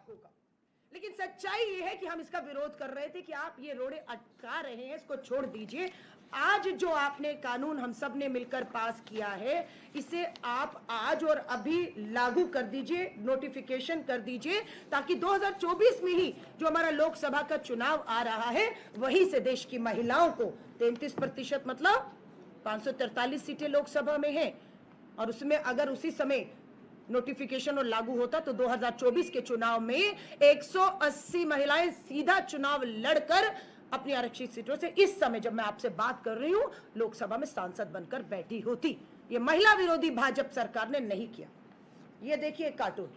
होगा। लेकिन सच्चाई ये है कि हम इसका विरोध कर रहे थे कि आप ये रोड़े अटका रहे हैं, इसको छोड़ दीजिए। आज जो आपने कानून हम सब ने मिलकर पास किया है, इसे आप आज और अभी लागू कर दीजिए, नोटिफिकेशन कर दीजिए, ताकि 2024 में ही जो हमारा लोकसभा का चुनाव आ रहा है, वहीं से देश की महिलाओं को 33% मतलब 543 सीटें लोकसभा में हैं, और उसमें अगर उसी समय नोटिफिकेशन और लागू होता तो 2024 के चुनाव में 180 महिलाएं सीधा चुनाव लड़कर अपनी आरक्षित सीटों से इस समय जब मैं आपसे बात कर रही हूं लोकसभा में सांसद बनकर बैठी होती। ये महिला विरोधी भाजपा सरकार ने नहीं किया। ये देखिए कार्टून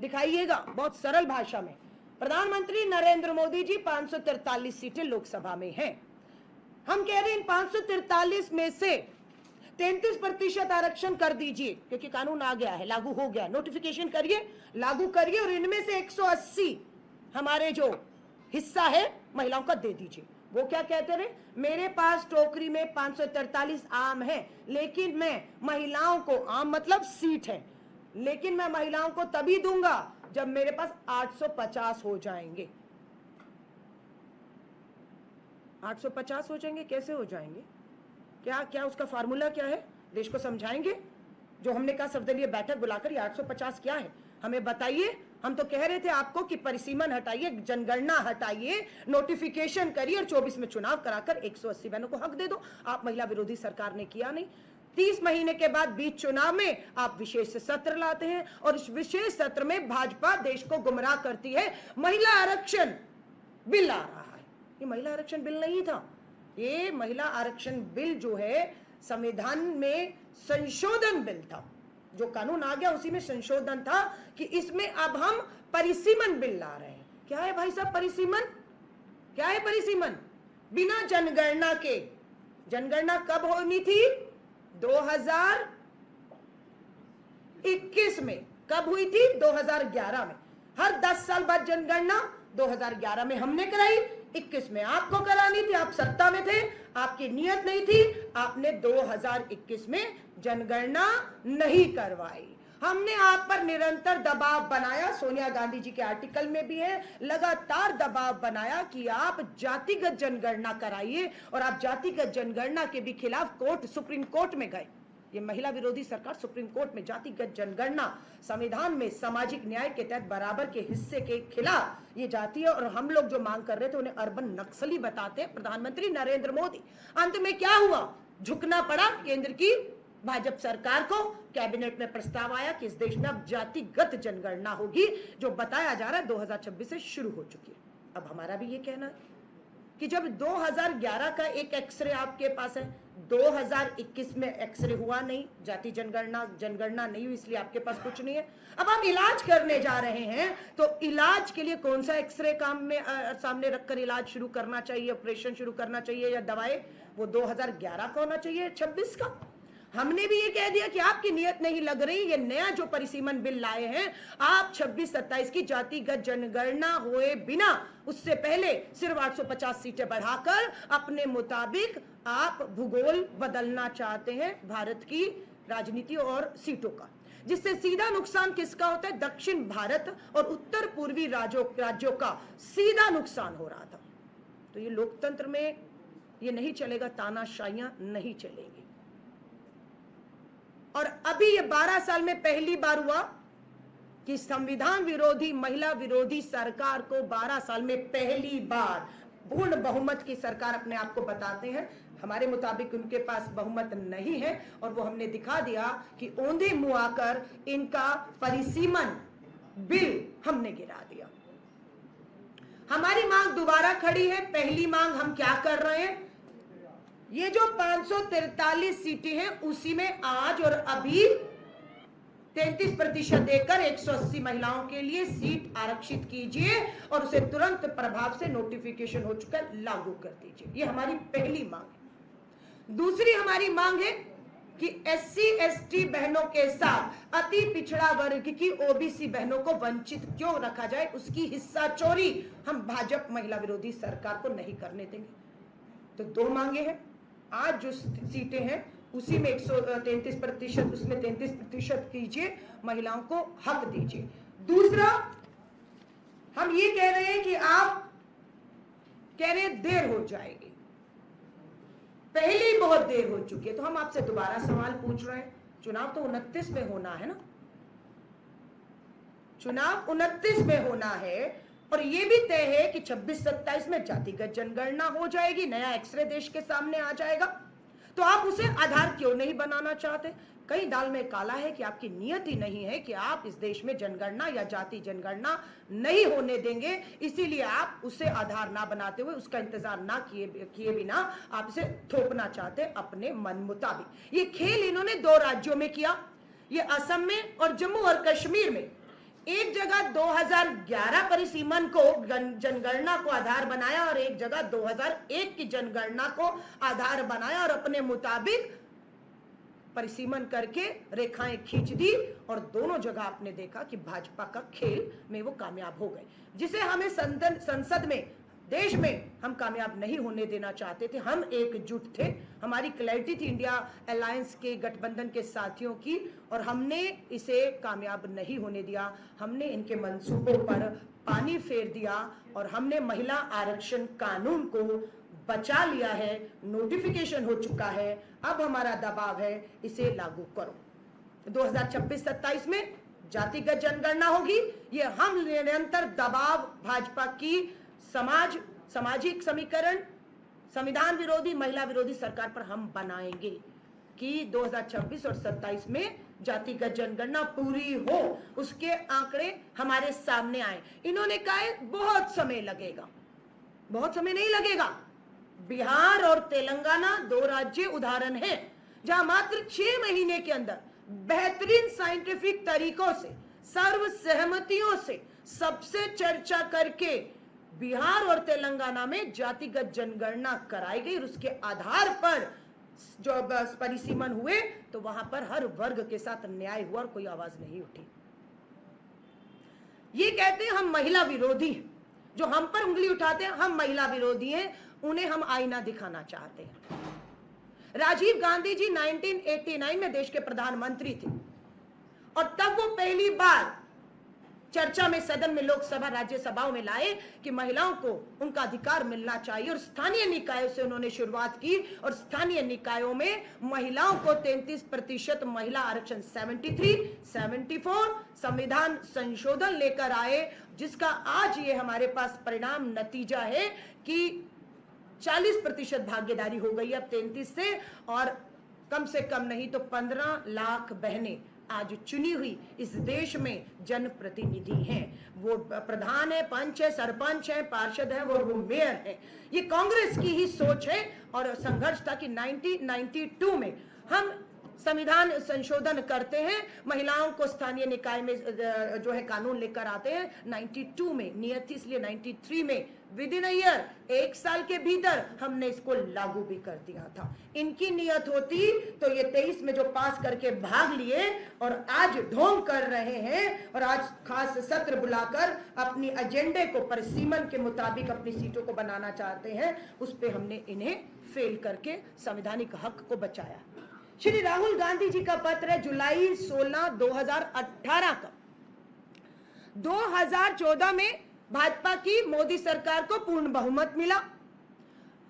दिखाइएगा बहुत सरल भाषा में। प्रधानमंत्री नरेंद्र मोदी जी 543 सीटें लोकसभा में हैं। हम कह रहे हैं 543 में से 33% आरक्षण कर दीजिए, क्योंकि कानून आ गया है, लागू हो गया, नोटिफिकेशन करिए, लागू करिए, और इनमें से 180 हमारे जो हिस्सा है महिलाओं का दे दीजिए। वो क्या कहते रहे, मेरे पास टोकरी में 543 आम है, लेकिन मैं महिलाओं को, आम मतलब सीट है, लेकिन मैं महिलाओं को तभी दूंगा जब मेरे पास 850 हो जाएंगे। 850 हो जाएंगे, कैसे हो जाएंगे, क्या क्या उसका फार्मूला क्या है, देश को समझाएंगे। जो हमने कहा सर्वदलीय बैठक बुलाकर, ये 850 क्या है हमें बताइए। हम तो कह रहे थे आपको कि परिसीमन हटाइए, जनगणना हटाइए, नोटिफिकेशन करिए और 24 में चुनाव कराकर 180 बहनों को हक दे दो। आप महिला विरोधी सरकार ने किया नहीं। 30 महीने के बाद बीच चुनाव में आप विशेष सत्र लाते हैं, और इस विशेष सत्र में भाजपा देश को गुमराह करती है। महिला आरक्षण बिल आ रहा है, ये महिला आरक्षण बिल नहीं था। ये महिला आरक्षण बिल जो है संविधान में संशोधन बिल था। जो कानून आ गया उसी में संशोधन था कि इसमें अब हम परिसीमन बिल ला रहे हैं। क्या है भाई साहब परिसीमन, क्या है परिसीमन? बिना जनगणना के, जनगणना कब होनी थी, 2021 में। कब हुई थी, 2011 में। हर 10 साल बाद जनगणना, 2011 में हमने कराई, 21 में आपको करानी थी, आप सत्ता में थे, आपकी नियत नहीं थी, आपने 2021 में जनगणना नहीं करवाई। हमने आप पर निरंतर दबाव बनाया, सोनिया गांधी जी के आर्टिकल में भी है, लगातार दबाव बनाया कि आप जातिगत जनगणना कराइए, और आप जातिगत जनगणना के भी खिलाफ कोर्ट, सुप्रीम कोर्ट में गए। ये महिला विरोधी सरकार सुप्रीम कोर्ट में जातिगत जनगणना, संविधान में सामाजिक न्याय के तहत बराबर के हिस्से के खिलाफ ये जाती है। और हम लोग जो मांग कर रहे थे उन्हें अर्बन नक्सली बताते हैं प्रधानमंत्री नरेंद्र मोदी। अंत में क्या हुआ, झुकना पड़ा केंद्र की भाजपा सरकार को। कैबिनेट में प्रस्ताव आया कि इस देश में अब जातिगत जनगणना होगी, जो बताया जा रहा है 2026 से शुरू हो चुकी है। अब हमारा भी ये कहना है कि जब 2011 का एक एक्सरे आपके पास है, 2021 में एक्सरे हुआ नहीं, जाति जनगणना नहीं हुई, इसलिए आपके पास कुछ नहीं है। अब हम इलाज करने जा रहे हैं, तो इलाज के लिए कौन सा एक्सरे काम में सामने रखकर इलाज शुरू करना चाहिए, ऑपरेशन शुरू करना चाहिए, या दवाएं, वो 2011 का होना चाहिए, 26 का। हमने भी ये कह दिया कि आपकी नियत नहीं लग रही। ये नया जो परिसीमन बिल लाए हैं, आप 26-27 की जातिगत जनगणना हुए बिना, उससे पहले सिर्फ 850 सीटें बढ़ाकर अपने मुताबिक आप भूगोल बदलना चाहते हैं भारत की राजनीति और सीटों का, जिससे सीधा नुकसान किसका होता है, दक्षिण भारत और उत्तर पूर्वी राज्यों का सीधा नुकसान हो रहा था। तो ये लोकतंत्र में ये नहीं चलेगा, तानाशाहियां नहीं चलेंगी। और अभी ये 12 साल में पहली बार हुआ कि संविधान विरोधी, महिला विरोधी सरकार को 12 साल में पहली बार पूर्ण बहुमत की सरकार अपने आप को बताते हैं। हमारे मुताबिक उनके पास बहुमत नहीं है, और वो हमने दिखा दिया कि औंधे मुंह आकर इनका परिसीमन बिल हमने गिरा दिया। हमारी मांग दोबारा खड़ी है। पहली मांग हम क्या कर रहे हैं, ये जो 543 सीटें हैं उसी में आज और अभी 33% देकर 180 महिलाओं के लिए सीट आरक्षित कीजिए, और उसे तुरंत प्रभाव से नोटिफिकेशन हो चुका है, लागू कर दीजिए। ये हमारी पहली मांग है। दूसरी हमारी मांग है कि SC/ST बहनों के साथ अति पिछड़ा वर्ग की OBC बहनों को वंचित क्यों रखा जाए, उसकी हिस्सा चोरी हम भाजपा महिला विरोधी सरकार को नहीं करने देंगे। तो दो मांगे हैं। आज जो सीटें हैं उसी में 133%, उसमें 33% कीजिए, महिलाओं को हक दीजिए। दूसरा, हम ये कह रहे हैं कि आप कह रहे हैं देर हो जाएगी, पहले ही बहुत देर हो चुकी है। तो हम आपसे दोबारा सवाल पूछ रहे हैं, चुनाव तो 29 में होना है ना, चुनाव 29 में होना है और ये भी तय है कि 26-27 में जातिगत जनगणना हो जाएगी, नया एक्सरे देश के सामने आ जाएगा। तो आप उसे आधार क्यों नहीं बनाना चाहते? कहीं दाल में काला है कि आपकी नियत ही नहीं है कि आप इस देश में जनगणना या जाति जनगणना नहीं होने देंगे, इसीलिए आप उसे आधार ना बनाते हुए, उसका इंतजार ना किए बिना आप इसे थोपना चाहते अपने मन मुताबिक। ये खेल इन्होंने 2 राज्यों में किया, ये असम में और जम्मू और कश्मीर में। एक जगह 2011 परिसीमन को जनगणना को आधार बनाया और एक जगह 2001 की जनगणना को आधार बनाया और अपने मुताबिक परिसीमन करके रेखाएं खींच दी और दोनों जगह आपने देखा कि भाजपा का खेल में वो कामयाब हो गए, जिसे हमें संसद में, देश में हम कामयाब नहीं होने देना चाहते थे। हम एकजुट थे, हमारी क्लैरिटी थी इंडिया अलायंस के गठबंधन के साथियों की, और हमने इसे कामयाब नहीं होने दिया। हमने इनके मंसूबों पर पानी फेर दिया और हमने महिला आरक्षण कानून को बचा लिया है, नोटिफिकेशन हो चुका है। अब हमारा दबाव है इसे लागू करो। 2026-27 में जातिगत जनगणना होगी, ये हम निरंतर दबाव भाजपा की सामाजिक समीकरण, संविधान विरोधी, महिला विरोधी सरकार पर हम बनाएंगे कि 2026 और 27 में जातिगत जनगणना पूरी हो, उसके आंकड़े हमारे सामने आए। इन्होंने कहा बहुत समय लगेगा, बहुत समय नहीं लगेगा। बिहार और तेलंगाना 2 राज्य उदाहरण हैं जहां मात्र 6 महीने के अंदर बेहतरीन साइंटिफिक तरीकों से, सर्व सहमतियों से, सबसे चर्चा करके बिहार और तेलंगाना में जातिगत जनगणना कराई गई और उसके आधार पर जो परिसीमन हुए तो वहां पर हर वर्ग के साथ न्याय हुआ और कोई आवाज नहीं उठी। ये कहते हैं हम महिला विरोधी हैं, जो हम पर उंगली उठाते हैं हम महिला विरोधी हैं, उन्हें हम आईना दिखाना चाहते हैं। राजीव गांधी जी 1989 में देश के प्रधानमंत्री थे और तब वो पहली बार चर्चा में सदन में, लोकसभा, राज्यसभाओं में लाए कि महिलाओं को उनका अधिकार मिलना चाहिए और स्थानीय निकायों से उन्होंने शुरुआत की और स्थानीय निकायों में महिलाओं को 33% महिला आरक्षण 73, 74 संविधान संशोधन लेकर आए, जिसका आज ये हमारे पास परिणाम नतीजा है कि 40% भागीदारी हो गई अब 33 से, और कम से कम नहीं तो 15 लाख बहनें आज चुनी हुई इस देश में जनप्रतिनिधि हैं। वो प्रधान है, पंच है, सरपंच है, पार्षद है, वो मेयर है। ये कांग्रेस की ही सोच है और संघर्ष था कि 1992 में हम संविधान संशोधन करते हैं, महिलाओं को स्थानीय निकाय में जो है कानून लेकर आते हैं। 92 में नियत थी, इसलिए 93 में विद इन ईयर, 1 साल के भीतर हमने इसको लागू भी कर दिया था। इनकी नियत होती तो ये 23 में जो पास करके भाग लिए और आज ढोंग कर रहे हैं और आज खास सत्र बुलाकर अपनी एजेंडे को परिसीमन के मुताबिक अपनी सीटों को बनाना चाहते हैं, उस पे हमने इन्हें फेल करके संवैधानिक हक को बचाया। श्री राहुल गांधी जी का पत्र है जुलाई 16, 2018 का। 2014 में भाजपा की मोदी सरकार को पूर्ण बहुमत मिला,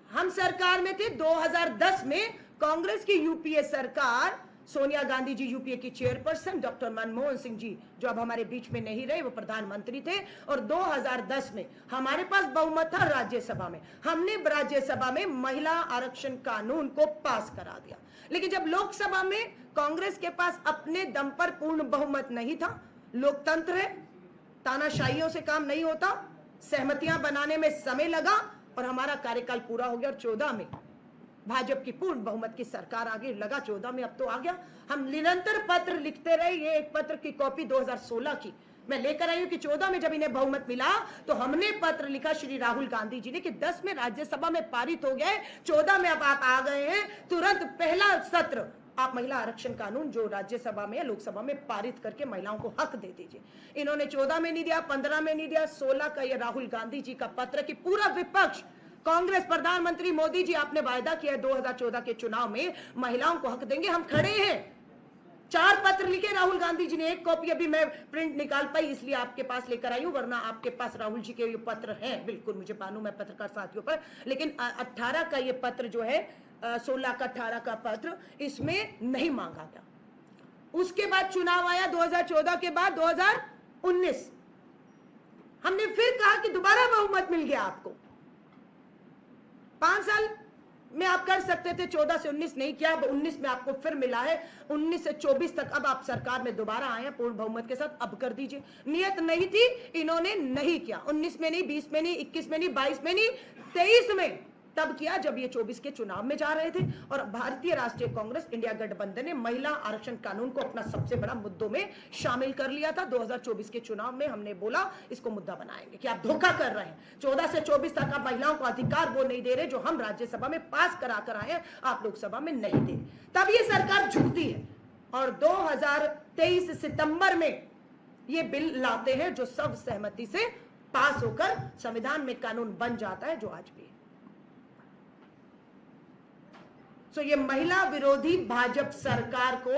हम सरकार में थे। 2010 में कांग्रेस की यूपीए सरकार, सोनिया गांधी जी यूपीए की चेयरपर्सन, डॉक्टर मनमोहन सिंह जी जो अब हमारे बीच में नहीं रहे, वो प्रधानमंत्री थे, और 2010 में हमारे पास बहुमत था राज्यसभा में। हमने राज्यसभा में महिला आरक्षण कानून को पास करा दिया। लेकिन जब लोकसभा में कांग्रेस के पास अपने दम पर पूर्ण बहुमत नहीं था, लोकतंत्र है, तानाशाहियों से काम नहीं होता, सहमतियां बनाने में समय लगा और हमारा कार्यकाल पूरा हो गया और 14 में भाजपा की पूर्ण बहुमत की सरकार आ गई। लगा 14 में, अब तो आ गया। हम निरंतर पत्र लिखते रहे, ये एक पत्र की कॉपी 2016 की मैं लेकर आई हूं कि 14 में जब इन्हें बहुमत मिला तो हमने पत्र लिखा श्री राहुल गांधी जी ने कि 10 में राज्यसभा में पारित हो गया, 14 में अब आप आ गए हैं, तुरंत पहला सत्र आप महिला आरक्षण कानून जो राज्यसभा में या लोकसभा में पारित करके महिलाओं को हक दे दीजिए। इन्होंने 14 में नहीं दिया, 15 में नहीं दिया, 16 का ये राहुल गांधी जी का पत्र कि पूरा विपक्ष, कांग्रेस, प्रधानमंत्री मोदी जी, आपने वायदा किया 2014 के चुनाव में महिलाओं को हक देंगे, हम खड़े हैं, 4 पत्र लिखे राहुल गांधी जी ने, एक कॉपी अभी मैं प्रिंट निकाल पाई इसलिए आपके पास लेकर आई हूं, वरना आपके पास राहुल जी के ये पत्र हैं, बिल्कुल मुझे मालूम है पत्रकार साथियों पर, लेकिन 18 का ये पत्र जो है 16 का 18 का पत्र इसमें नहीं मांगा गया। उसके बाद चुनाव आया 2014 के बाद 2019, हमने फिर कहा कि दोबारा बहुमत मिल गया आपको, 5 साल में आप कर सकते थे, 14 से 19 नहीं किया, अब 19 में आपको फिर मिला है, 19 से 24 तक अब आप सरकार में दोबारा आए हैं पूर्ण बहुमत के साथ, अब कर दीजिए। नियत नहीं थी, इन्होंने नहीं किया, 19 में नहीं, 20 में नहीं, 21 में नहीं, 22 में नहीं, 23 में तब किया जब ये 24 के चुनाव में जा रहे थे। और भारतीय राष्ट्रीय कांग्रेस इंडिया गठबंधन ने महिला आरक्षण कानून को अपना सबसे बड़ा मुद्दों में शामिल कर लिया था। 2024 के चुनाव में हमने बोला इसको मुद्दा बनाएंगे कि आप धोखा कर रहे हैं, 14 से 24 तक आप महिलाओं को अधिकार वो नहीं दे रहे जो हम राज्यसभा में पास करा कर आए हैं, आप लोकसभा में नहीं दे। तब ये सरकार झुकती है और 2023 सितंबर में ये बिल लाते हैं जो सब सहमति से पास होकर संविधान में कानून बन जाता है, जो आज भी है। ये महिला विरोधी भाजपा सरकार को